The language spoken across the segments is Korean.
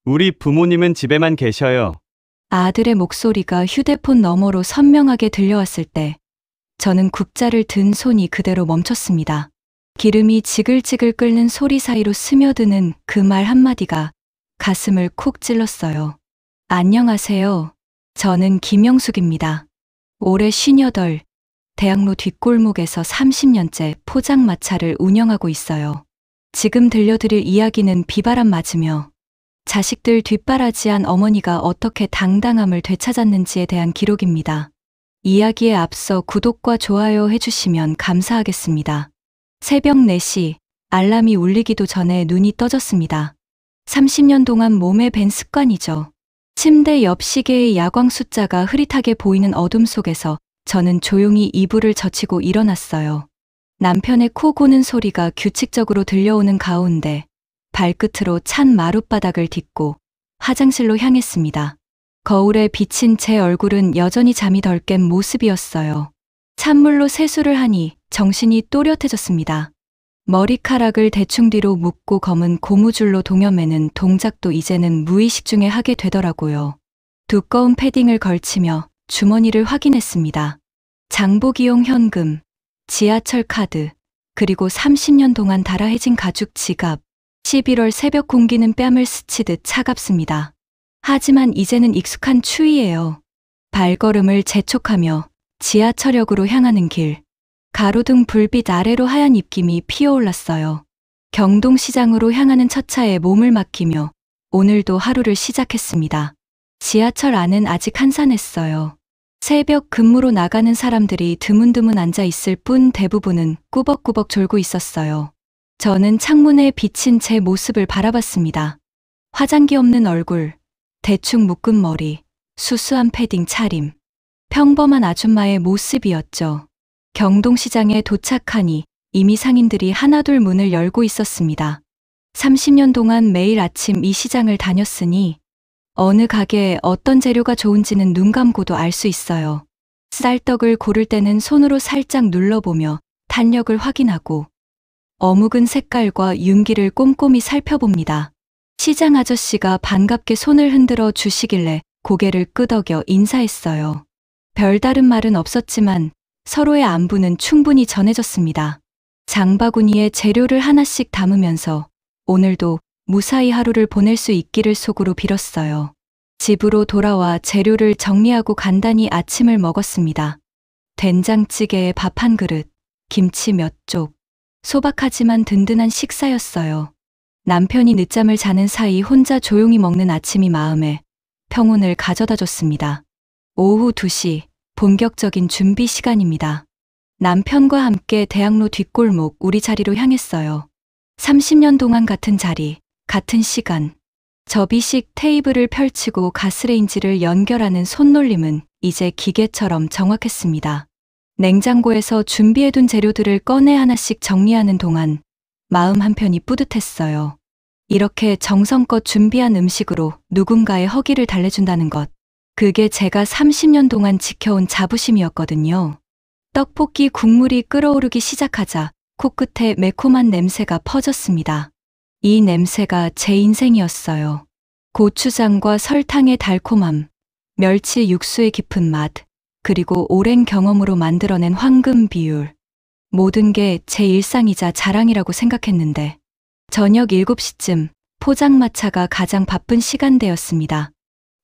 우리 부모님은 집에만 계셔요. 아들의 목소리가 휴대폰 너머로 선명하게 들려왔을 때 저는 국자를 든 손이 그대로 멈췄습니다. 기름이 지글지글 끓는 소리 사이로 스며드는 그 말 한마디가 가슴을 콕 찔렀어요. 안녕하세요. 저는 김영숙입니다. 올해 58, 대학로 뒷골목에서 30년째 포장마차를 운영하고 있어요. 지금 들려드릴 이야기는 비바람 맞으며 자식들 뒷바라지한 어머니가 어떻게 당당함을 되찾았는지에 대한 기록입니다. 이야기에 앞서 구독과 좋아요 해주시면 감사하겠습니다. 새벽 4시 알람이 울리기도 전에 눈이 떠졌습니다. 30년 동안 몸에 밴 습관이죠. 침대 옆 시계의 야광 숫자가 흐릿하게 보이는 어둠 속에서 저는 조용히 이불을 젖히고 일어났어요. 남편의 코 고는 소리가 규칙적으로 들려오는 가운데 발끝으로 찬 마룻바닥을 딛고 화장실로 향했습니다. 거울에 비친 제 얼굴은 여전히 잠이 덜 깬 모습이었어요. 찬물로 세수를 하니 정신이 또렷해졌습니다. 머리카락을 대충 뒤로 묶고 검은 고무줄로 동여매는 동작도 이제는 무의식 중에 하게 되더라고요. 두꺼운 패딩을 걸치며 주머니를 확인했습니다. 장보기용 현금, 지하철 카드, 그리고 30년 동안 달아해진 가죽 지갑. 11월 새벽 공기는 뺨을 스치듯 차갑습니다. 하지만 이제는 익숙한 추위예요. 발걸음을 재촉하며 지하철역으로 향하는 길. 가로등 불빛 아래로 하얀 입김이 피어올랐어요. 경동시장으로 향하는 첫 차에 몸을 맡기며 오늘도 하루를 시작했습니다. 지하철 안은 아직 한산했어요. 새벽 근무로 나가는 사람들이 드문드문 앉아 있을 뿐 대부분은 꾸벅꾸벅 졸고 있었어요. 저는 창문에 비친 제 모습을 바라봤습니다. 화장기 없는 얼굴, 대충 묶은 머리, 수수한 패딩 차림. 평범한 아줌마의 모습이었죠. 경동시장에 도착하니 이미 상인들이 하나둘 문을 열고 있었습니다. 30년 동안 매일 아침 이 시장을 다녔으니 어느 가게에 어떤 재료가 좋은지는 눈 감고도 알 수 있어요. 쌀떡을 고를 때는 손으로 살짝 눌러보며 탄력을 확인하고 어묵은 색깔과 윤기를 꼼꼼히 살펴봅니다. 시장 아저씨가 반갑게 손을 흔들어 주시길래 고개를 끄덕여 인사했어요. 별다른 말은 없었지만 서로의 안부는 충분히 전해졌습니다. 장바구니에 재료를 하나씩 담으면서 오늘도 무사히 하루를 보낼 수 있기를 속으로 빌었어요. 집으로 돌아와 재료를 정리하고 간단히 아침을 먹었습니다. 된장찌개에 밥 한 그릇, 김치 몇 쪽. 소박하지만 든든한 식사였어요. 남편이 늦잠을 자는 사이 혼자 조용히 먹는 아침이 마음에 평온을 가져다 줬습니다. 오후 2시, 본격적인 준비 시간입니다. 남편과 함께 대학로 뒷골목 우리 자리로 향했어요. 30년 동안 같은 자리, 같은 시간. 접이식 테이블을 펼치고 가스레인지를 연결하는 손놀림은 이제 기계처럼 정확했습니다. 냉장고에서 준비해둔 재료들을 꺼내 하나씩 정리하는 동안 마음 한편이 뿌듯했어요. 이렇게 정성껏 준비한 음식으로 누군가의 허기를 달래준다는 것. 그게 제가 30년 동안 지켜온 자부심이었거든요. 떡볶이 국물이 끓어오르기 시작하자 코끝에 매콤한 냄새가 퍼졌습니다. 이 냄새가 제 인생이었어요. 고추장과 설탕의 달콤함, 멸치 육수의 깊은 맛, 그리고 오랜 경험으로 만들어낸 황금 비율. 모든 게 제 일상이자 자랑이라고 생각했는데 저녁 7시쯤 포장마차가 가장 바쁜 시간대였습니다.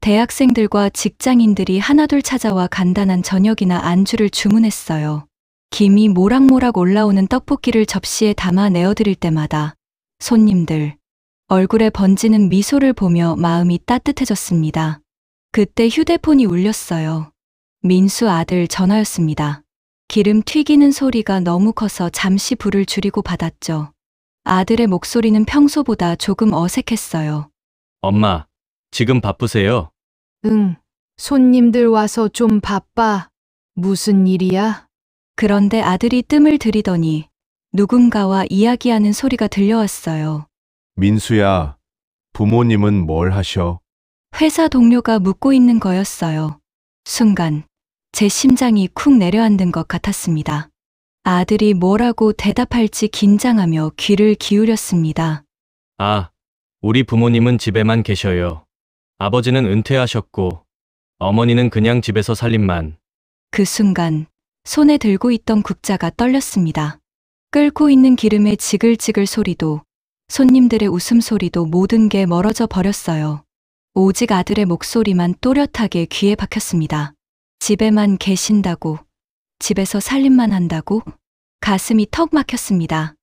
대학생들과 직장인들이 하나둘 찾아와 간단한 저녁이나 안주를 주문했어요. 김이 모락모락 올라오는 떡볶이를 접시에 담아 내어드릴 때마다 손님들 얼굴에 번지는 미소를 보며 마음이 따뜻해졌습니다. 그때 휴대폰이 울렸어요. 민수 아들 전화였습니다. 기름 튀기는 소리가 너무 커서 잠시 불을 줄이고 받았죠. 아들의 목소리는 평소보다 조금 어색했어요. 엄마, 지금 바쁘세요? 응, 손님들 와서 좀 바빠. 무슨 일이야? 그런데 아들이 뜸을 들이더니 누군가와 이야기하는 소리가 들려왔어요. 민수야, 부모님은 뭘 하셔? 회사 동료가 묻고 있는 거였어요. 순간 제 심장이 쿵 내려앉은 것 같았습니다. 아들이 뭐라고 대답할지 긴장하며 귀를 기울였습니다. 아, 우리 부모님은 집에만 계셔요. 아버지는 은퇴하셨고, 어머니는 그냥 집에서 살림만. 그 순간 손에 들고 있던 국자가 떨렸습니다. 끓고 있는 기름의 지글지글 소리도 손님들의 웃음소리도 모든 게 멀어져 버렸어요. 오직 아들의 목소리만 또렷하게 귀에 박혔습니다. 집에만 계신다고, 집에서 살림만 한다고? 가슴이 턱 막혔습니다.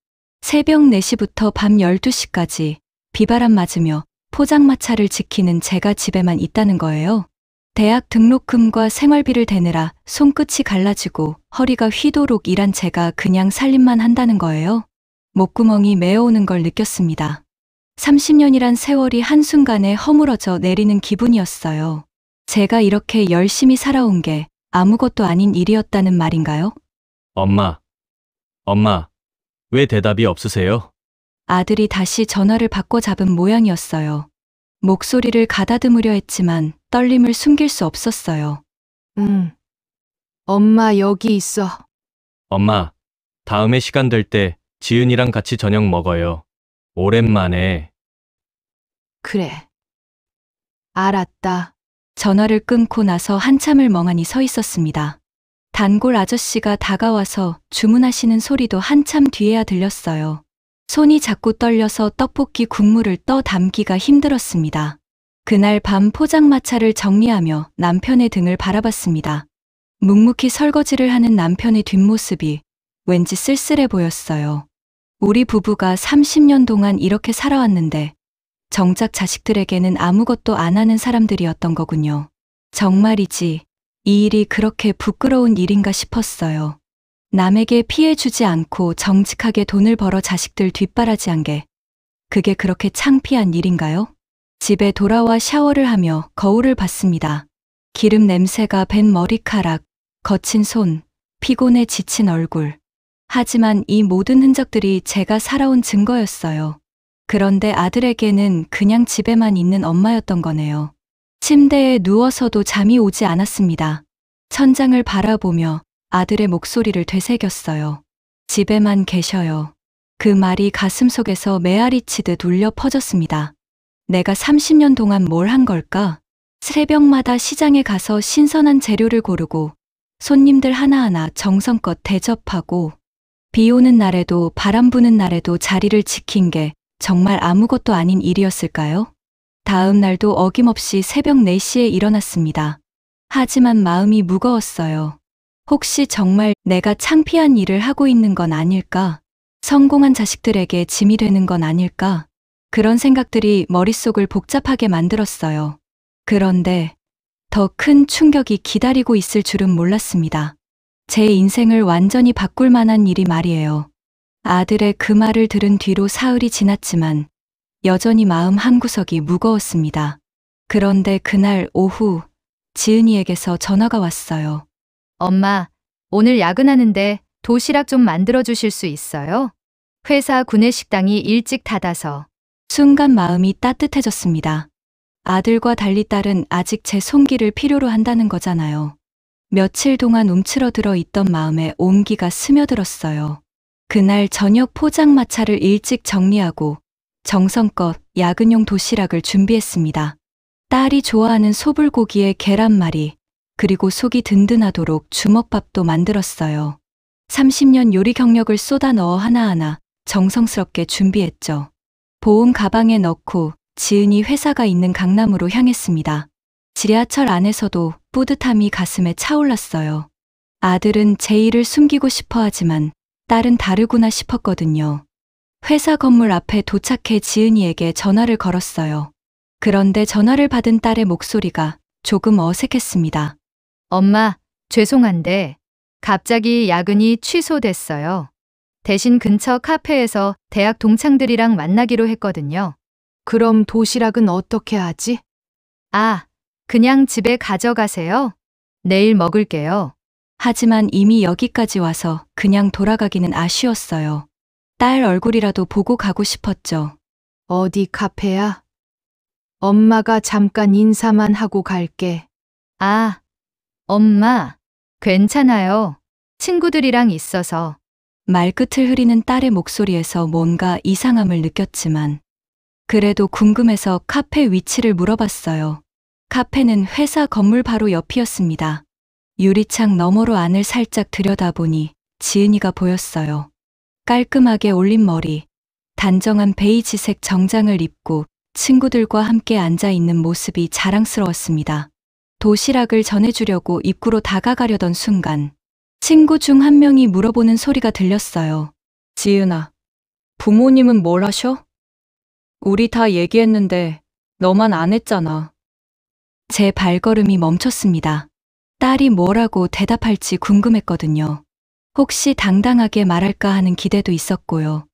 새벽 4시부터 밤 12시까지 비바람 맞으며 포장마차를 지키는 제가 집에만 있다는 거예요. 대학 등록금과 생활비를 대느라 손끝이 갈라지고 허리가 휘도록 일한 제가 그냥 살림만 한다는 거예요. 목구멍이 메어오는 걸 느꼈습니다. 30년이란 세월이 한순간에 허물어져 내리는 기분이었어요. 제가 이렇게 열심히 살아온 게 아무것도 아닌 일이었다는 말인가요? 엄마, 왜 대답이 없으세요? 아들이 다시 전화를 받고 잡은 모양이었어요. 목소리를 가다듬으려 했지만 떨림을 숨길 수 없었어요. 응. 엄마 여기 있어. 엄마, 다음에 시간 될 때 지은이랑 같이 저녁 먹어요. 오랜만에. 그래. 알았다. 전화를 끊고 나서 한참을 멍하니 서 있었습니다. 단골 아저씨가 다가와서 주문하시는 소리도 한참 뒤에야 들렸어요. 손이 자꾸 떨려서 떡볶이 국물을 떠 담기가 힘들었습니다. 그날 밤 포장마차를 정리하며 남편의 등을 바라봤습니다. 묵묵히 설거지를 하는 남편의 뒷모습이 왠지 쓸쓸해 보였어요. 우리 부부가 30년 동안 이렇게 살아왔는데 정작 자식들에게는 아무것도 안 하는 사람들이었던 거군요. 정말이지 이 일이 그렇게 부끄러운 일인가 싶었어요. 남에게 피해 주지 않고 정직하게 돈을 벌어 자식들 뒷바라지한 게 그게 그렇게 창피한 일인가요? 집에 돌아와 샤워를 하며 거울을 봤습니다. 기름 냄새가 밴 머리카락, 거친 손, 피곤해 지친 얼굴. 하지만 이 모든 흔적들이 제가 살아온 증거였어요. 그런데 아들에게는 그냥 집에만 있는 엄마였던 거네요. 침대에 누워서도 잠이 오지 않았습니다. 천장을 바라보며 아들의 목소리를 되새겼어요. 집에만 계셔요. 그 말이 가슴속에서 메아리 치듯 울려 퍼졌습니다. 내가 30년 동안 뭘 한 걸까? 새벽마다 시장에 가서 신선한 재료를 고르고 손님들 하나하나 정성껏 대접하고 비 오는 날에도 바람 부는 날에도 자리를 지킨 게 정말 아무것도 아닌 일이었을까요? 다음 날도 어김없이 새벽 4시에 일어났습니다. 하지만 마음이 무거웠어요. 혹시 정말 내가 창피한 일을 하고 있는 건 아닐까? 성공한 자식들에게 짐이 되는 건 아닐까? 그런 생각들이 머릿속을 복잡하게 만들었어요. 그런데 더 큰 충격이 기다리고 있을 줄은 몰랐습니다. 제 인생을 완전히 바꿀 만한 일이 말이에요. 아들의 그 말을 들은 뒤로 사흘이 지났지만 여전히 마음 한구석이 무거웠습니다. 그런데 그날 오후 지은이에게서 전화가 왔어요. 엄마, 오늘 야근하는데 도시락 좀 만들어 주실 수 있어요? 회사 구내식당이 일찍 닫아서. 순간 마음이 따뜻해졌습니다. 아들과 달리 딸은 아직 제 손길을 필요로 한다는 거잖아요. 며칠 동안 움츠러들어 있던 마음에 온기가 스며들었어요. 그날 저녁 포장마차를 일찍 정리하고 정성껏 야근용 도시락을 준비했습니다. 딸이 좋아하는 소불고기에 계란말이, 그리고 속이 든든하도록 주먹밥도 만들었어요. 30년 요리 경력을 쏟아 넣어 하나하나 정성스럽게 준비했죠. 보온 가방에 넣고 지은이 회사가 있는 강남으로 향했습니다. 지하철 안에서도 뿌듯함이 가슴에 차올랐어요. 아들은 제 일을 숨기고 싶어 하지만 딸은 다르구나 싶었거든요. 회사 건물 앞에 도착해 지은이에게 전화를 걸었어요. 그런데 전화를 받은 딸의 목소리가 조금 어색했습니다. 엄마, 죄송한데 갑자기 야근이 취소됐어요. 대신 근처 카페에서 대학 동창들이랑 만나기로 했거든요. 그럼 도시락은 어떻게 하지? 아, 그냥 집에 가져가세요. 내일 먹을게요. 하지만 이미 여기까지 와서 그냥 돌아가기는 아쉬웠어요. 딸 얼굴이라도 보고 가고 싶었죠. 어디 카페야? 엄마가 잠깐 인사만 하고 갈게. 아, 엄마, 괜찮아요. 친구들이랑 있어서. 말끝을 흐리는 딸의 목소리에서 뭔가 이상함을 느꼈지만 그래도 궁금해서 카페 위치를 물어봤어요. 카페는 회사 건물 바로 옆이었습니다. 유리창 너머로 안을 살짝 들여다보니 지은이가 보였어요. 깔끔하게 올린 머리, 단정한 베이지색 정장을 입고 친구들과 함께 앉아 있는 모습이 자랑스러웠습니다. 도시락을 전해주려고 입구로 다가가려던 순간 친구 중 한 명이 물어보는 소리가 들렸어요. 지은아, 부모님은 뭘 하셔? 우리 다 얘기했는데 너만 안 했잖아. 제 발걸음이 멈췄습니다. 딸이 뭐라고 대답할지 궁금했거든요. 혹시 당당하게 말할까 하는 기대도 있었고요.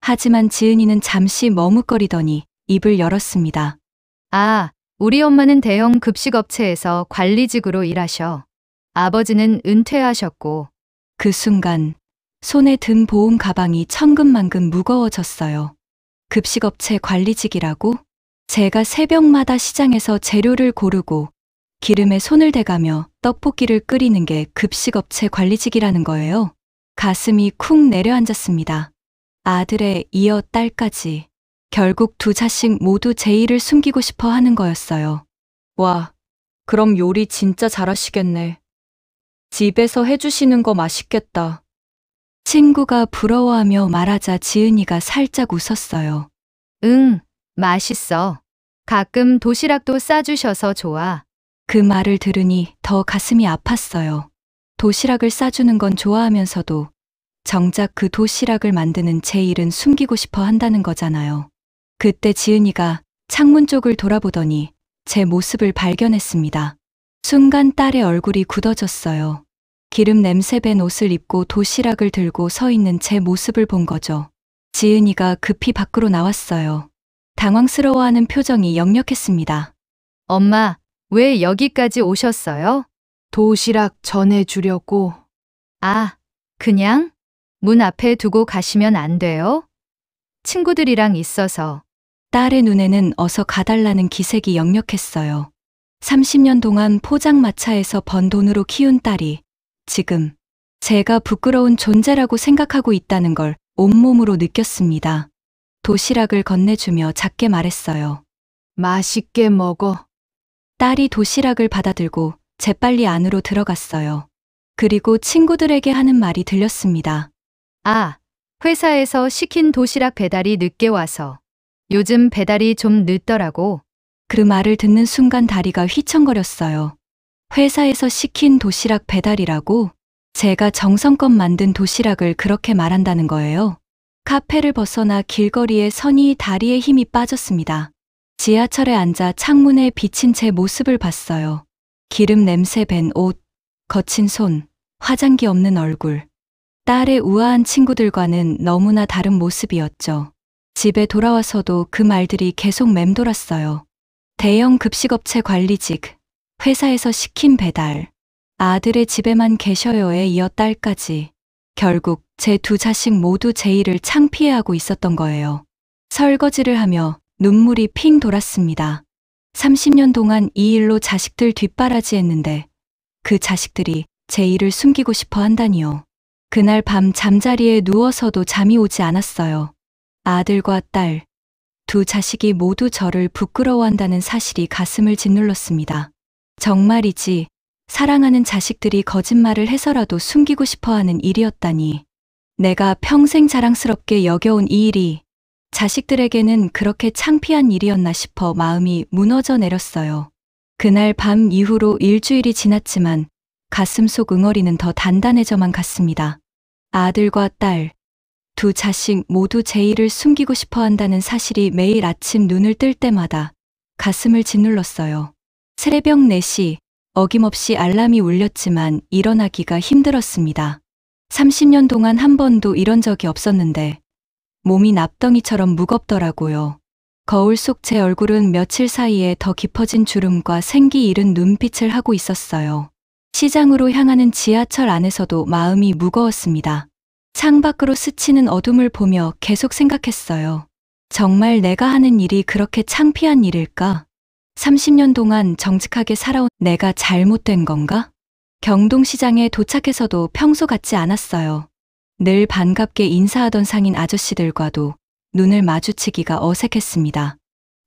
하지만 지은이는 잠시 머뭇거리더니 입을 열었습니다. 아, 우리 엄마는 대형 급식업체에서 관리직으로 일하셔. 아버지는 은퇴하셨고. 그 순간 손에 든 보온 가방이 천근만근 무거워졌어요. 급식업체 관리직이라고? 제가 새벽마다 시장에서 재료를 고르고 기름에 손을 대가며 떡볶이를 끓이는 게 급식업체 관리직이라는 거예요. 가슴이 쿵 내려앉았습니다. 아들에 이어 딸까지. 결국 두 자식 모두 제 일을 숨기고 싶어 하는 거였어요. 와, 그럼 요리 진짜 잘하시겠네. 집에서 해주시는 거 맛있겠다. 친구가 부러워하며 말하자 지은이가 살짝 웃었어요. 응, 맛있어. 가끔 도시락도 싸주셔서 좋아. 그 말을 들으니 더 가슴이 아팠어요. 도시락을 싸주는 건 좋아하면서도 정작 그 도시락을 만드는 제 일은 숨기고 싶어 한다는 거잖아요. 그때 지은이가 창문 쪽을 돌아보더니 제 모습을 발견했습니다. 순간 딸의 얼굴이 굳어졌어요. 기름 냄새 밴 옷을 입고 도시락을 들고 서 있는 제 모습을 본 거죠. 지은이가 급히 밖으로 나왔어요. 당황스러워하는 표정이 역력했습니다. 엄마, 왜 여기까지 오셨어요? 도시락 전해주려고. 아, 그냥? 문 앞에 두고 가시면 안 돼요? 친구들이랑 있어서. 딸의 눈에는 어서 가달라는 기색이 역력했어요. 30년 동안 포장마차에서 번 돈으로 키운 딸이 지금 제가 부끄러운 존재라고 생각하고 있다는 걸 온몸으로 느꼈습니다. 도시락을 건네주며 작게 말했어요. 맛있게 먹어. 딸이 도시락을 받아들고 재빨리 안으로 들어갔어요. 그리고 친구들에게 하는 말이 들렸습니다. 아, 회사에서 시킨 도시락 배달이 늦게 와서. 요즘 배달이 좀 늦더라고. 그 말을 듣는 순간 다리가 휘청거렸어요. 회사에서 시킨 도시락 배달이라고? 제가 정성껏 만든 도시락을 그렇게 말한다는 거예요. 카페를 벗어나 길거리에 서니 다리에 힘이 빠졌습니다. 지하철에 앉아 창문에 비친 제 모습을 봤어요. 기름 냄새 밴 옷, 거친 손, 화장기 없는 얼굴. 딸의 우아한 친구들과는 너무나 다른 모습이었죠. 집에 돌아와서도 그 말들이 계속 맴돌았어요. 대형 급식업체 관리직, 회사에서 시킨 배달, 아들의 집에만 계셔요에 이어 딸까지. 결국 제 두 자식 모두 제 일을 창피해하고 있었던 거예요. 설거지를 하며 눈물이 핑 돌았습니다. 30년 동안 이 일로 자식들 뒷바라지했는데 그 자식들이 제 일을 숨기고 싶어 한다니요. 그날 밤 잠자리에 누워서도 잠이 오지 않았어요. 아들과 딸, 두 자식이 모두 저를 부끄러워한다는 사실이 가슴을 짓눌렀습니다. 정말이지 사랑하는 자식들이 거짓말을 해서라도 숨기고 싶어하는 일이었다니. 내가 평생 자랑스럽게 여겨온 이 일이 자식들에게는 그렇게 창피한 일이었나 싶어 마음이 무너져 내렸어요. 그날 밤 이후로 일주일이 지났지만 가슴속 응어리는 더 단단해져만 갔습니다. 아들과 딸, 두 자식 모두 제 일을 숨기고 싶어 한다는 사실이 매일 아침 눈을 뜰 때마다 가슴을 짓눌렀어요. 새벽 4시 어김없이 알람이 울렸지만 일어나기가 힘들었습니다. 30년 동안 한 번도 이런 적이 없었는데 몸이 납덩이처럼 무겁더라고요. 거울 속 제 얼굴은 며칠 사이에 더 깊어진 주름과 생기 잃은 눈빛을 하고 있었어요. 시장으로 향하는 지하철 안에서도 마음이 무거웠습니다. 창밖으로 스치는 어둠을 보며 계속 생각했어요. 정말 내가 하는 일이 그렇게 창피한 일일까? 30년 동안 정직하게 살아온 내가 잘못된 건가? 경동시장에 도착해서도 평소 같지 않았어요. 늘 반갑게 인사하던 상인 아저씨들과도 눈을 마주치기가 어색했습니다.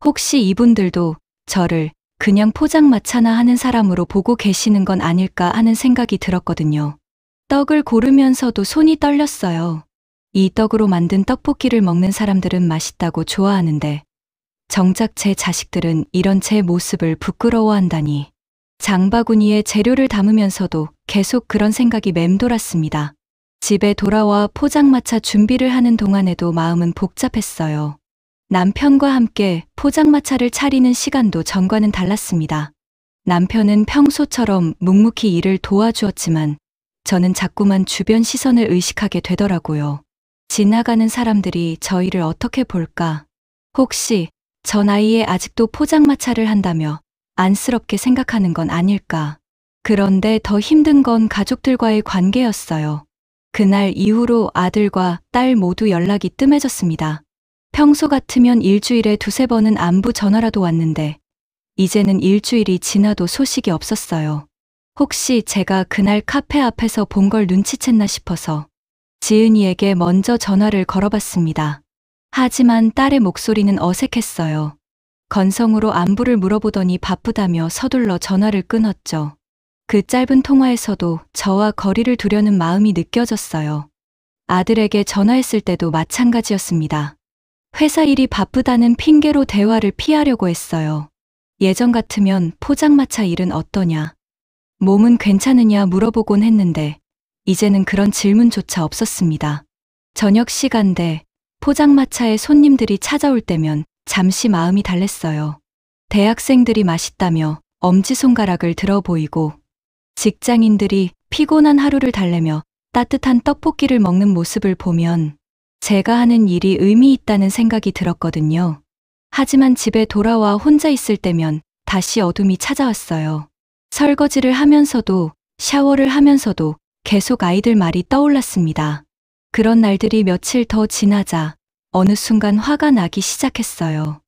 혹시 이분들도 저를 그냥 포장마차나 하는 사람으로 보고 계시는 건 아닐까 하는 생각이 들었거든요. 떡을 고르면서도 손이 떨렸어요. 이 떡으로 만든 떡볶이를 먹는 사람들은 맛있다고 좋아하는데 정작 제 자식들은 이런 제 모습을 부끄러워한다니. 장바구니에 재료를 담으면서도 계속 그런 생각이 맴돌았습니다. 집에 돌아와 포장마차 준비를 하는 동안에도 마음은 복잡했어요. 남편과 함께 포장마차를 차리는 시간도 전과는 달랐습니다. 남편은 평소처럼 묵묵히 일을 도와주었지만 저는 자꾸만 주변 시선을 의식하게 되더라고요. 지나가는 사람들이 저희를 어떻게 볼까? 혹시 저 나이에 아직도 포장마차를 한다며 안쓰럽게 생각하는 건 아닐까? 그런데 더 힘든 건 가족들과의 관계였어요. 그날 이후로 아들과 딸 모두 연락이 뜸해졌습니다. 평소 같으면 일주일에 2~3번은 안부 전화라도 왔는데 이제는 일주일이 지나도 소식이 없었어요. 혹시 제가 그날 카페 앞에서 본 걸 눈치챘나 싶어서 지은이에게 먼저 전화를 걸어봤습니다. 하지만 딸의 목소리는 어색했어요. 건성으로 안부를 물어보더니 바쁘다며 서둘러 전화를 끊었죠. 그 짧은 통화에서도 저와 거리를 두려는 마음이 느껴졌어요. 아들에게 전화했을 때도 마찬가지였습니다. 회사 일이 바쁘다는 핑계로 대화를 피하려고 했어요. 예전 같으면 포장마차 일은 어떠냐, 몸은 괜찮으냐 물어보곤 했는데 이제는 그런 질문조차 없었습니다. 저녁 시간대 포장마차에 손님들이 찾아올 때면 잠시 마음이 달랬어요. 대학생들이 맛있다며 엄지손가락을 들어 보이고 직장인들이 피곤한 하루를 달래며 따뜻한 떡볶이를 먹는 모습을 보면 제가 하는 일이 의미 있다는 생각이 들었거든요. 하지만 집에 돌아와 혼자 있을 때면 다시 어둠이 찾아왔어요. 설거지를 하면서도 샤워를 하면서도 계속 아이들 말이 떠올랐습니다. 그런 날들이 며칠 더 지나자 어느 순간 화가 나기 시작했어요.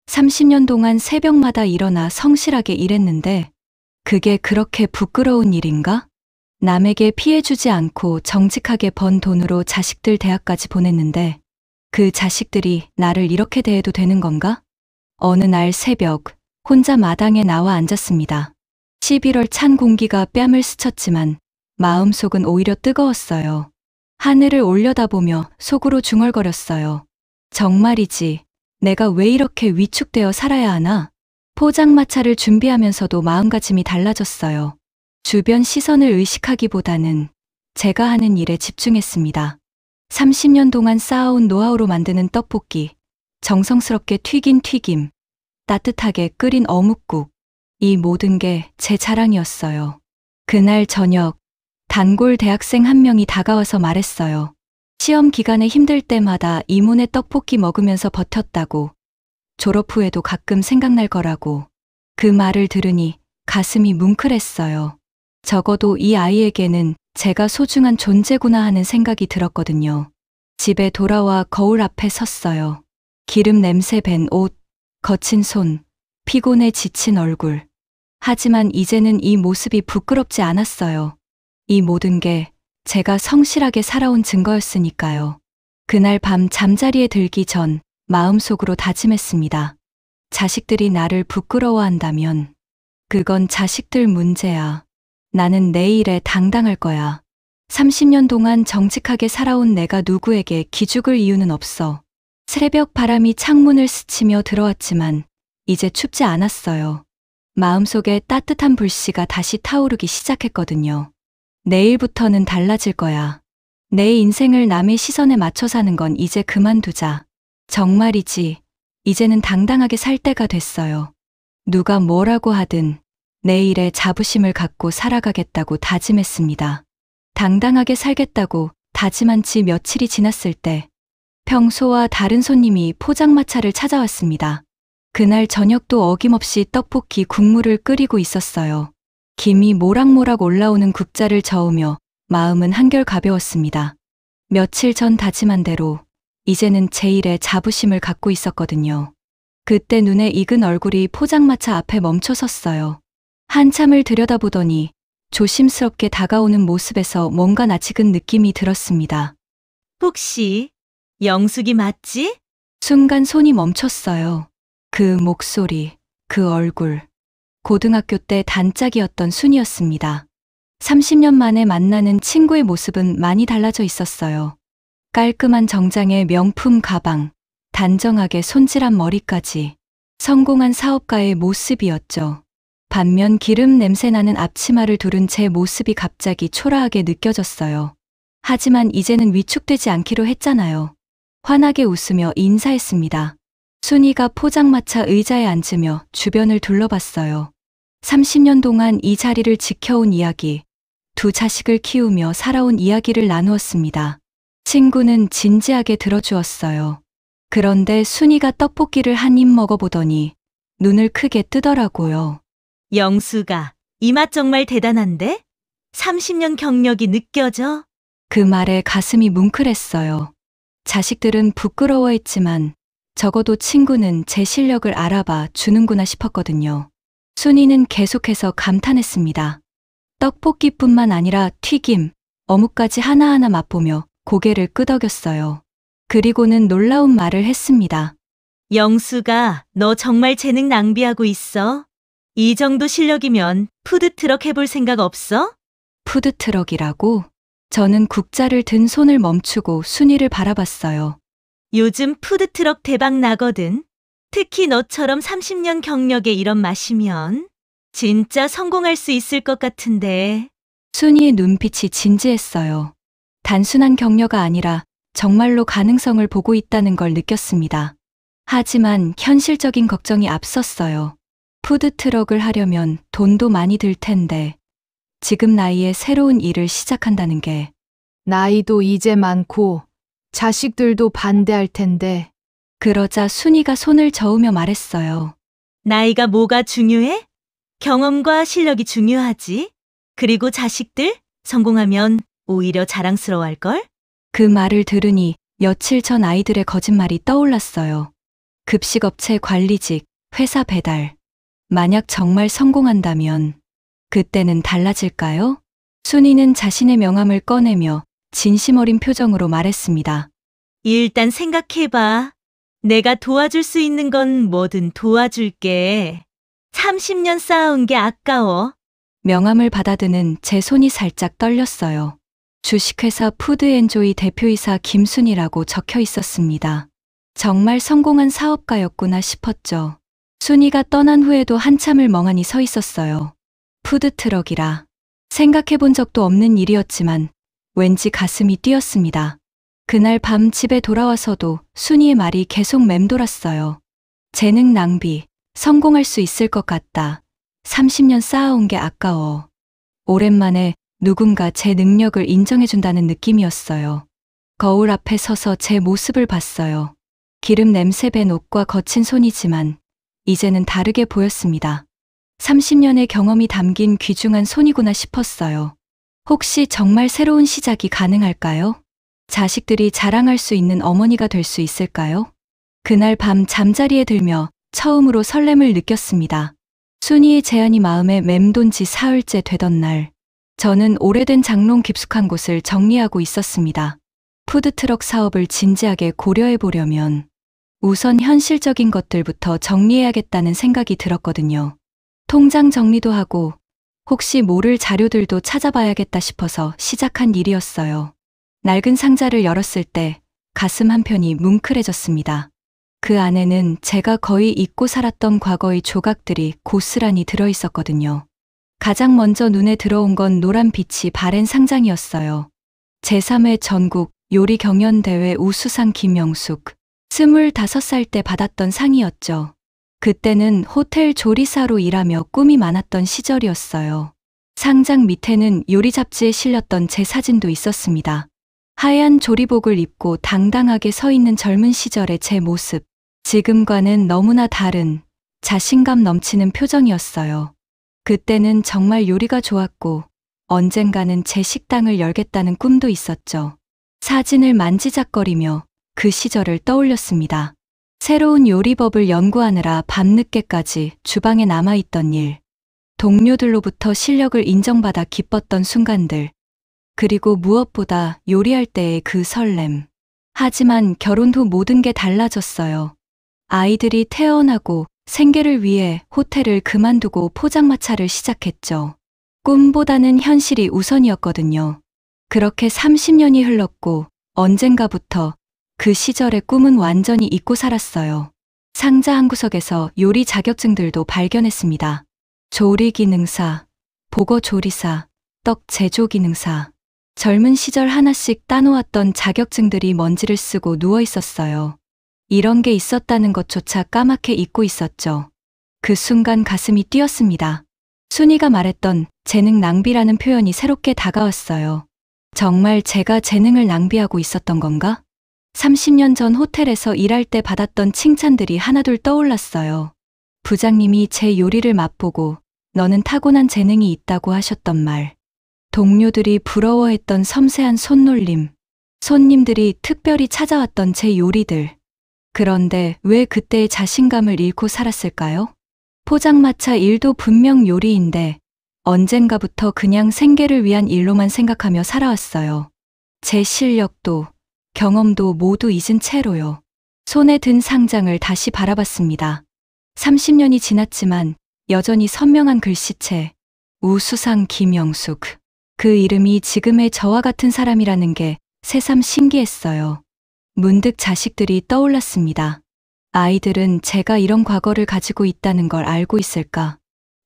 30년 동안 새벽마다 일어나 성실하게 일했는데 그게 그렇게 부끄러운 일인가? 남에게 피해 주지 않고 정직하게 번 돈으로 자식들 대학까지 보냈는데 그 자식들이 나를 이렇게 대해도 되는 건가? 어느 날 새벽 혼자 마당에 나와 앉았습니다. 11월 찬 공기가 뺨을 스쳤지만 마음속은 오히려 뜨거웠어요. 하늘을 올려다보며 속으로 중얼거렸어요. 정말이지, 내가 왜 이렇게 위축되어 살아야 하나? 포장마차를 준비하면서도 마음가짐이 달라졌어요. 주변 시선을 의식하기보다는 제가 하는 일에 집중했습니다. 30년 동안 쌓아온 노하우로 만드는 떡볶이, 정성스럽게 튀긴 튀김, 따뜻하게 끓인 어묵국, 이 모든 게 제 자랑이었어요. 그날 저녁, 단골 대학생 한 명이 다가와서 말했어요. 시험 기간에 힘들 때마다 이모네 떡볶이 먹으면서 버텼다고. 졸업 후에도 가끔 생각날 거라고. 그 말을 들으니 가슴이 뭉클했어요. 적어도 이 아이에게는 제가 소중한 존재구나 하는 생각이 들었거든요. 집에 돌아와 거울 앞에 섰어요. 기름 냄새 밴 옷, 거친 손, 피곤해 지친 얼굴. 하지만 이제는 이 모습이 부끄럽지 않았어요. 이 모든 게 제가 성실하게 살아온 증거였으니까요. 그날 밤 잠자리에 들기 전 마음속으로 다짐했습니다. 자식들이 나를 부끄러워한다면 그건 자식들 문제야. 나는 내 일에 당당할 거야. 30년 동안 정직하게 살아온 내가 누구에게 기죽을 이유는 없어. 새벽 바람이 창문을 스치며 들어왔지만 이제 춥지 않았어요. 마음속에 따뜻한 불씨가 다시 타오르기 시작했거든요. 내일부터는 달라질 거야. 내 인생을 남의 시선에 맞춰 사는 건 이제 그만두자. 정말이지, 이제는 당당하게 살 때가 됐어요. 누가 뭐라고 하든 내 일에 자부심을 갖고 살아가겠다고 다짐했습니다. 당당하게 살겠다고 다짐한 지 며칠이 지났을 때 평소와 다른 손님이 포장마차를 찾아왔습니다. 그날 저녁도 어김없이 떡볶이 국물을 끓이고 있었어요. 김이 모락모락 올라오는 국자를 저으며 마음은 한결 가벼웠습니다. 며칠 전 다짐한 대로 이제는 제 일에 자부심을 갖고 있었거든요. 그때 눈에 익은 얼굴이 포장마차 앞에 멈춰 섰어요. 한참을 들여다보더니 조심스럽게 다가오는 모습에서 뭔가 낯익은 느낌이 들었습니다. 혹시 영숙이 맞지? 순간 손이 멈췄어요. 그 목소리, 그 얼굴. 고등학교 때 단짝이었던 순이었습니다. 30년 만에 만나는 친구의 모습은 많이 달라져 있었어요. 깔끔한 정장에 명품 가방, 단정하게 손질한 머리까지 성공한 사업가의 모습이었죠. 반면 기름 냄새 나는 앞치마를 두른 제 모습이 갑자기 초라하게 느껴졌어요. 하지만 이제는 위축되지 않기로 했잖아요. 환하게 웃으며 인사했습니다. 순이가 포장마차 의자에 앉으며 주변을 둘러봤어요. 30년 동안 이 자리를 지켜온 이야기, 두 자식을 키우며 살아온 이야기를 나누었습니다. 친구는 진지하게 들어주었어요. 그런데 순이가 떡볶이를 한 입 먹어보더니 눈을 크게 뜨더라고요. 영수가, 이 맛 정말 대단한데? 30년 경력이 느껴져? 그 말에 가슴이 뭉클했어요. 자식들은 부끄러워했지만 적어도 친구는 제 실력을 알아봐 주는구나 싶었거든요. 순이는 계속해서 감탄했습니다. 떡볶이뿐만 아니라 튀김, 어묵까지 하나하나 맛보며 고개를 끄덕였어요. 그리고는 놀라운 말을 했습니다. 영수가, 너 정말 재능 낭비하고 있어? 이 정도 실력이면 푸드트럭 해볼 생각 없어? 푸드트럭이라고? 저는 국자를 든 손을 멈추고 순이를 바라봤어요. 요즘 푸드트럭 대박 나거든. 특히 너처럼 30년 경력에 이런 맛이면 진짜 성공할 수 있을 것 같은데. 순이의 눈빛이 진지했어요. 단순한 격려가 아니라 정말로 가능성을 보고 있다는 걸 느꼈습니다. 하지만 현실적인 걱정이 앞섰어요. 푸드트럭을 하려면 돈도 많이 들 텐데 지금 나이에 새로운 일을 시작한다는 게 나이도 이제 많고 자식들도 반대할 텐데 그러자 순이가 손을 저으며 말했어요. 나이가 뭐가 중요해? 경험과 실력이 중요하지. 그리고 자식들 성공하면 오히려 자랑스러워할걸? 그 말을 들으니 며칠 전 아이들의 거짓말이 떠올랐어요. 급식업체 관리직, 회사 배달. 만약 정말 성공한다면 그때는 달라질까요? 순이는 자신의 명함을 꺼내며 진심 어린 표정으로 말했습니다. 일단 생각해봐. 내가 도와줄 수 있는 건 뭐든 도와줄게. 30년 쌓아온 게 아까워. 명함을 받아드는 제 손이 살짝 떨렸어요. 주식회사 푸드엔조이 대표이사 김순이라고 적혀 있었습니다. 정말 성공한 사업가였구나 싶었죠. 순이가 떠난 후에도 한참을 멍하니 서 있었어요. 푸드트럭이라. 생각해 본 적도 없는 일이었지만 왠지 가슴이 뛰었습니다. 그날 밤 집에 돌아와서도 순이의 말이 계속 맴돌았어요. 재능 낭비, 성공할 수 있을 것 같다. 30년 쌓아온 게 아까워. 오랜만에 누군가 제 능력을 인정해준다는 느낌이었어요. 거울 앞에 서서 제 모습을 봤어요. 기름 냄새 밴 옷과 거친 손이지만 이제는 다르게 보였습니다. 30년의 경험이 담긴 귀중한 손이구나 싶었어요. 혹시 정말 새로운 시작이 가능할까요? 자식들이 자랑할 수 있는 어머니가 될 수 있을까요? 그날 밤 잠자리에 들며 처음으로 설렘을 느꼈습니다. 순이의 제안이 마음에 맴돈 지 사흘째 되던 날, 저는 오래된 장롱 깊숙한 곳을 정리하고 있었습니다. 푸드트럭 사업을 진지하게 고려해 보려면 우선 현실적인 것들부터 정리해야겠다는 생각이 들었거든요. 통장 정리도 하고 혹시 모를 자료들도 찾아봐야겠다 싶어서 시작한 일이었어요. 낡은 상자를 열었을 때 가슴 한편이 뭉클해졌습니다. 그 안에는 제가 거의 잊고 살았던 과거의 조각들이 고스란히 들어있었거든요. 가장 먼저 눈에 들어온 건 노란 빛이 바랜 상장이었어요. 제3회 전국 요리 경연대회 우수상 김영숙. 25살 때 받았던 상이었죠. 그때는 호텔 조리사로 일하며 꿈이 많았던 시절이었어요. 상장 밑에는 요리 잡지에 실렸던 제 사진도 있었습니다. 하얀 조리복을 입고 당당하게 서 있는 젊은 시절의 제 모습. 지금과는 너무나 다른 자신감 넘치는 표정이었어요. 그때는 정말 요리가 좋았고 언젠가는 제 식당을 열겠다는 꿈도 있었죠. 사진을 만지작거리며 그 시절을 떠올렸습니다. 새로운 요리법을 연구하느라 밤늦게까지 주방에 남아있던 일, 동료들로부터 실력을 인정받아 기뻤던 순간들, 그리고 무엇보다 요리할 때의 그 설렘. 하지만 결혼 후 모든 게 달라졌어요. 아이들이 태어나고 생계를 위해 호텔을 그만두고 포장마차를 시작했죠. 꿈보다는 현실이 우선이었거든요. 그렇게 30년이 흘렀고 언젠가부터 그 시절의 꿈은 완전히 잊고 살았어요. 상자 한 구석에서 요리 자격증들도 발견했습니다. 조리 기능사, 보거 조리사, 떡 제조 기능사. 젊은 시절 하나씩 따놓았던 자격증들이 먼지를 쓰고 누워 있었어요. 이런 게 있었다는 것조차 까맣게 잊고 있었죠. 그 순간 가슴이 뛰었습니다. 순이가 말했던 재능 낭비라는 표현이 새롭게 다가왔어요. 정말 제가 재능을 낭비하고 있었던 건가? 30년 전 호텔에서 일할 때 받았던 칭찬들이 하나둘 떠올랐어요. 부장님이 제 요리를 맛보고 너는 타고난 재능이 있다고 하셨던 말. 동료들이 부러워했던 섬세한 손놀림. 손님들이 특별히 찾아왔던 제 요리들. 그런데 왜 그때의 자신감을 잃고 살았을까요? 포장마차 일도 분명 요리인데 언젠가부터 그냥 생계를 위한 일로만 생각하며 살아왔어요. 제 실력도 경험도 모두 잊은 채로요. 손에 든 상장을 다시 바라봤습니다. 30년이 지났지만 여전히 선명한 글씨체. 우수상 김영숙. 그 이름이 지금의 저와 같은 사람이라는 게 새삼 신기했어요. 문득 자식들이 떠올랐습니다. 아이들은 제가 이런 과거를 가지고 있다는 걸 알고 있을까?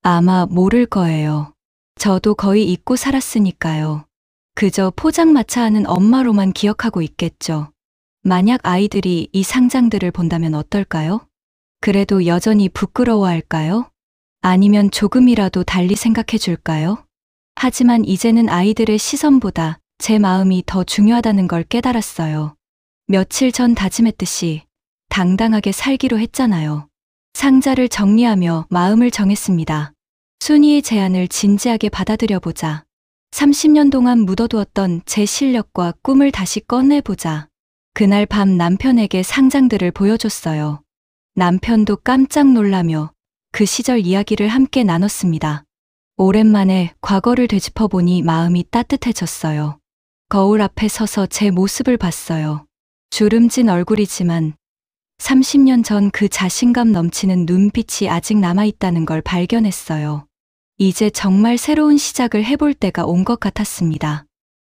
아마 모를 거예요. 저도 거의 잊고 살았으니까요. 그저 포장마차 하는 엄마로만 기억하고 있겠죠. 만약 아이들이 이 상장들을 본다면 어떨까요? 그래도 여전히 부끄러워할까요? 아니면 조금이라도 달리 생각해 줄까요? 하지만 이제는 아이들의 시선보다 제 마음이 더 중요하다는 걸 깨달았어요. 며칠 전 다짐했듯이 당당하게 살기로 했잖아요. 상자를 정리하며 마음을 정했습니다. 순이의 제안을 진지하게 받아들여보자. 30년 동안 묻어두었던 제 실력과 꿈을 다시 꺼내보자. 그날 밤 남편에게 상장들을 보여줬어요. 남편도 깜짝 놀라며 그 시절 이야기를 함께 나눴습니다. 오랜만에 과거를 되짚어보니 마음이 따뜻해졌어요. 거울 앞에 서서 제 모습을 봤어요. 주름진 얼굴이지만 30년 전 그 자신감 넘치는 눈빛이 아직 남아있다는 걸 발견했어요. 이제 정말 새로운 시작을 해볼 때가 온 것 같았습니다.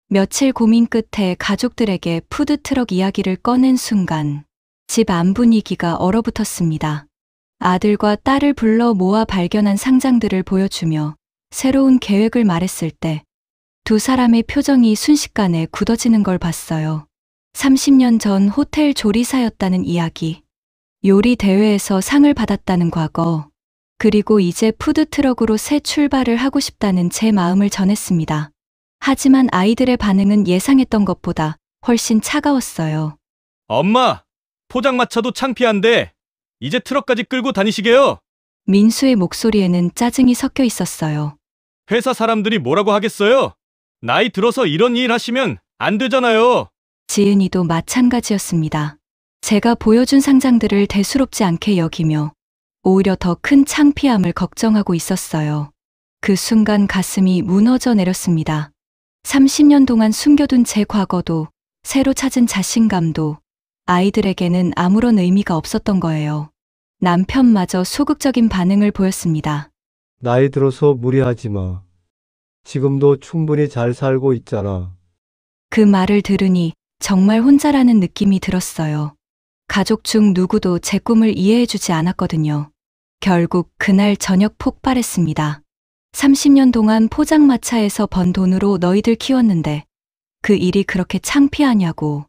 며칠 고민 끝에 가족들에게 푸드트럭 이야기를 꺼낸 순간 집 안 분위기가 얼어붙었습니다. 아들과 딸을 불러 모아 발견한 상장들을 보여주며 새로운 계획을 말했을 때 두 사람의 표정이 순식간에 굳어지는 걸 봤어요. 30년 전 호텔 조리사였다는 이야기, 요리 대회에서 상을 받았다는 과거, 그리고 이제 푸드트럭으로 새 출발을 하고 싶다는 제 마음을 전했습니다. 하지만 아이들의 반응은 예상했던 것보다 훨씬 차가웠어요. 엄마, 포장마차도 창피한데 이제 트럭까지 끌고 다니시게요. 민수의 목소리에는 짜증이 섞여 있었어요. 회사 사람들이 뭐라고 하겠어요? 나이 들어서 이런 일 하시면 안 되잖아요. 지은이도 마찬가지였습니다. 제가 보여준 상장들을 대수롭지 않게 여기며 오히려 더 큰 창피함을 걱정하고 있었어요. 그 순간 가슴이 무너져 내렸습니다. 30년 동안 숨겨둔 제 과거도 새로 찾은 자신감도 아이들에게는 아무런 의미가 없었던 거예요. 남편마저 소극적인 반응을 보였습니다. 나이 들어서 무리하지 마. 지금도 충분히 잘 살고 있잖아. 그 말을 들으니 정말 혼자라는 느낌이 들었어요. 가족 중 누구도 제 꿈을 이해해주지 않았거든요. 결국 그날 저녁 폭발했습니다. 30년 동안 포장마차에서 번 돈으로 너희들 키웠는데 그 일이 그렇게 창피하냐고.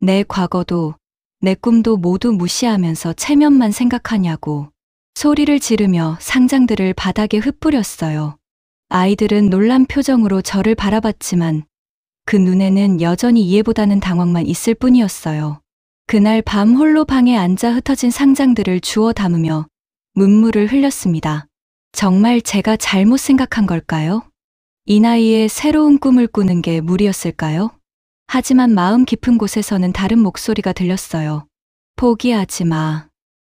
내 과거도 내 꿈도 모두 무시하면서 체면만 생각하냐고. 소리를 지르며 상장들을 바닥에 흩뿌렸어요. 아이들은 놀란 표정으로 저를 바라봤지만 그 눈에는 여전히 이해보다는 당황만 있을 뿐이었어요. 그날 밤 홀로 방에 앉아 흩어진 상장들을 주워 담으며 눈물을 흘렸습니다. 정말 제가 잘못 생각한 걸까요? 이 나이에 새로운 꿈을 꾸는 게 무리였을까요? 하지만 마음 깊은 곳에서는 다른 목소리가 들렸어요. 포기하지 마.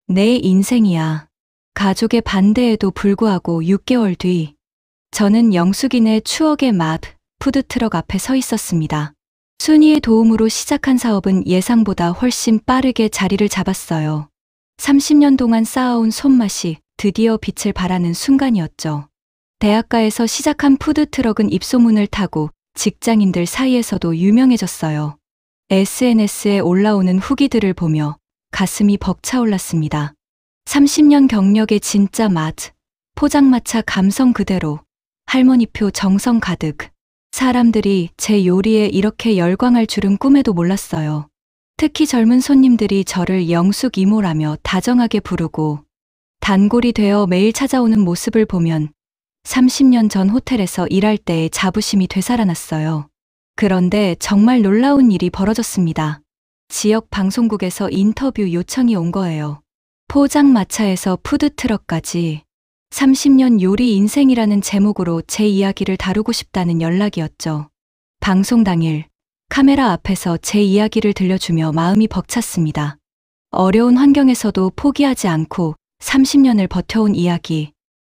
내 인생이야. 가족의 반대에도 불구하고 6개월 뒤, 저는 영숙이네 추억의 맛 푸드트럭 앞에 서 있었습니다. 순이의 도움으로 시작한 사업은 예상보다 훨씬 빠르게 자리를 잡았어요. 30년 동안 쌓아온 손맛이 드디어 빛을 발하는 순간이었죠. 대학가에서 시작한 푸드트럭은 입소문을 타고 직장인들 사이에서도 유명해졌어요. SNS에 올라오는 후기들을 보며 가슴이 벅차올랐습니다. 30년 경력의 진짜 맛, 포장마차 감성 그대로, 할머니표 정성 가득. 사람들이 제 요리에 이렇게 열광할 줄은 꿈에도 몰랐어요. 특히 젊은 손님들이 저를 영숙 이모라며 다정하게 부르고 단골이 되어 매일 찾아오는 모습을 보면 30년 전 호텔에서 일할 때의 자부심이 되살아났어요. 그런데 정말 놀라운 일이 벌어졌습니다. 지역 방송국에서 인터뷰 요청이 온 거예요. 포장마차에서 푸드트럭까지 30년 요리 인생이라는 제목으로 제 이야기를 다루고 싶다는 연락이었죠. 방송 당일 카메라 앞에서 제 이야기를 들려주며 마음이 벅찼습니다. 어려운 환경에서도 포기하지 않고 30년을 버텨온 이야기,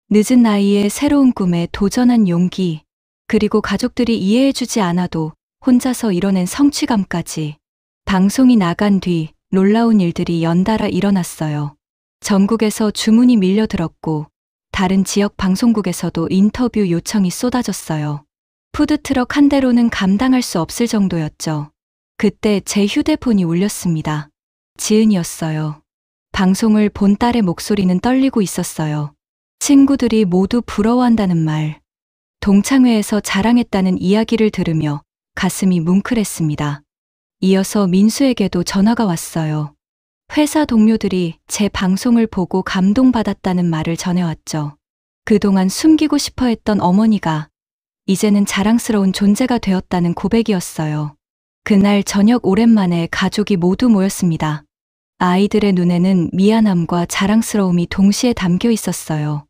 늦은 나이에 새로운 꿈에 도전한 용기, 그리고 가족들이 이해해주지 않아도 혼자서 이뤄낸 성취감까지. 방송이 나간 뒤 놀라운 일들이 연달아 일어났어요. 전국에서 주문이 밀려들었고 다른 지역 방송국에서도 인터뷰 요청이 쏟아졌어요. 푸드트럭 한 대로는 감당할 수 없을 정도였죠. 그때 제 휴대폰이 울렸습니다. 지은이었어요. 방송을 본 딸의 목소리는 떨리고 있었어요. 친구들이 모두 부러워한다는 말, 동창회에서 자랑했다는 이야기를 들으며 가슴이 뭉클했습니다. 이어서 민수에게도 전화가 왔어요. 회사 동료들이 제 방송을 보고 감동받았다는 말을 전해왔죠. 그동안 숨기고 싶어 했던 어머니가 이제는 자랑스러운 존재가 되었다는 고백이었어요. 그날 저녁 오랜만에 가족이 모두 모였습니다. 아이들의 눈에는 미안함과 자랑스러움이 동시에 담겨 있었어요.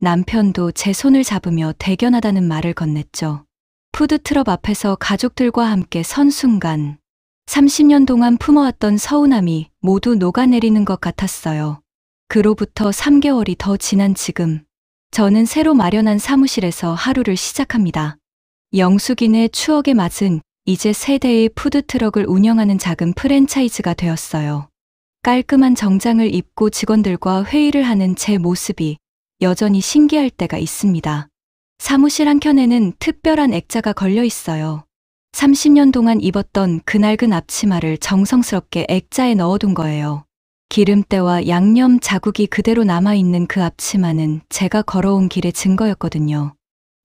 남편도 제 손을 잡으며 대견하다는 말을 건넸죠. 푸드트럭 앞에서 가족들과 함께 선 순간 30년 동안 품어왔던 서운함이 모두 녹아내리는 것 같았어요. 그로부터 3개월이 더 지난 지금, 저는 새로 마련한 사무실에서 하루를 시작합니다. 영숙인의 추억의 맛은 이제 세 대의 푸드트럭을 운영하는 작은 프랜차이즈가 되었어요. 깔끔한 정장을 입고 직원들과 회의를 하는 제 모습이 여전히 신기할 때가 있습니다. 사무실 한켠에는 특별한 액자가 걸려 있어요. 30년 동안 입었던 그 낡은 앞치마를 정성스럽게 액자에 넣어둔 거예요. 기름때와 양념 자국이 그대로 남아있는 그 앞치마는 제가 걸어온 길의 증거였거든요.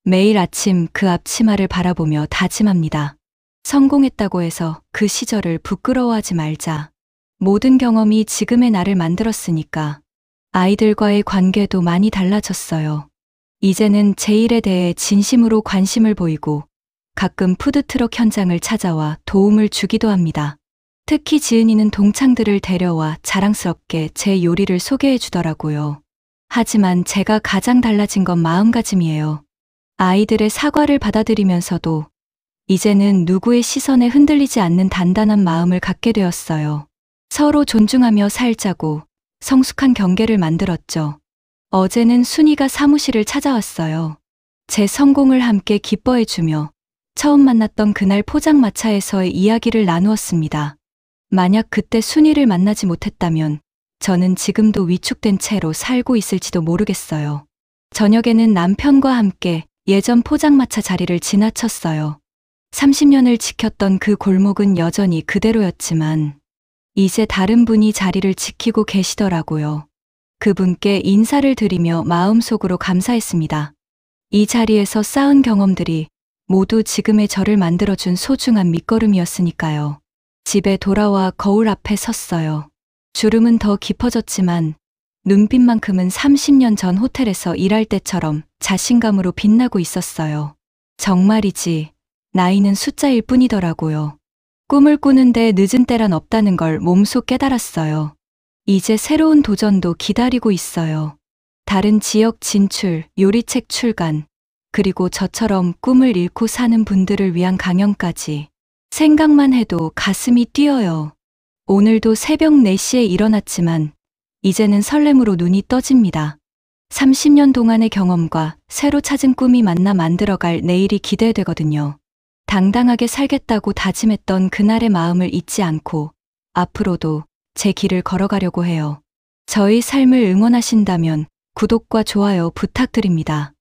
매일 아침 그 앞치마를 바라보며 다짐합니다. 성공했다고 해서 그 시절을 부끄러워하지 말자. 모든 경험이 지금의 나를 만들었으니까. 아이들과의 관계도 많이 달라졌어요. 이제는 제 일에 대해 진심으로 관심을 보이고 가끔 푸드트럭 현장을 찾아와 도움을 주기도 합니다. 특히 지은이는 동창들을 데려와 자랑스럽게 제 요리를 소개해 주더라고요. 하지만 제가 가장 달라진 건 마음가짐이에요. 아이들의 사과를 받아들이면서도 이제는 누구의 시선에 흔들리지 않는 단단한 마음을 갖게 되었어요. 서로 존중하며 살자고 성숙한 경계를 만들었죠. 어제는 순이가 사무실을 찾아왔어요. 제 성공을 함께 기뻐해주며 처음 만났던 그날 포장마차에서의 이야기를 나누었습니다. 만약 그때 순이를 만나지 못했다면 저는 지금도 위축된 채로 살고 있을지도 모르겠어요. 저녁에는 남편과 함께 예전 포장마차 자리를 지나쳤어요. 30년을 지켰던 그 골목은 여전히 그대로였지만 이제 다른 분이 자리를 지키고 계시더라고요. 그분께 인사를 드리며 마음속으로 감사했습니다. 이 자리에서 쌓은 경험들이 모두 지금의 저를 만들어준 소중한 밑거름이었으니까요. 집에 돌아와 거울 앞에 섰어요. 주름은 더 깊어졌지만 눈빛만큼은 30년 전 호텔에서 일할 때처럼 자신감으로 빛나고 있었어요. 정말이지, 나이는 숫자일 뿐이더라고요. 꿈을 꾸는데 늦은 때란 없다는 걸 몸소 깨달았어요. 이제 새로운 도전도 기다리고 있어요. 다른 지역 진출, 요리책 출간, 그리고 저처럼 꿈을 잃고 사는 분들을 위한 강연까지. 생각만 해도 가슴이 뛰어요. 오늘도 새벽 4시에 일어났지만 이제는 설렘으로 눈이 떠집니다. 30년 동안의 경험과 새로 찾은 꿈이 만나 만들어갈 내일이 기대되거든요. 당당하게 살겠다고 다짐했던 그날의 마음을 잊지 않고 앞으로도 제 길을 걸어가려고 해요. 저희 삶을 응원하신다면 구독과 좋아요 부탁드립니다.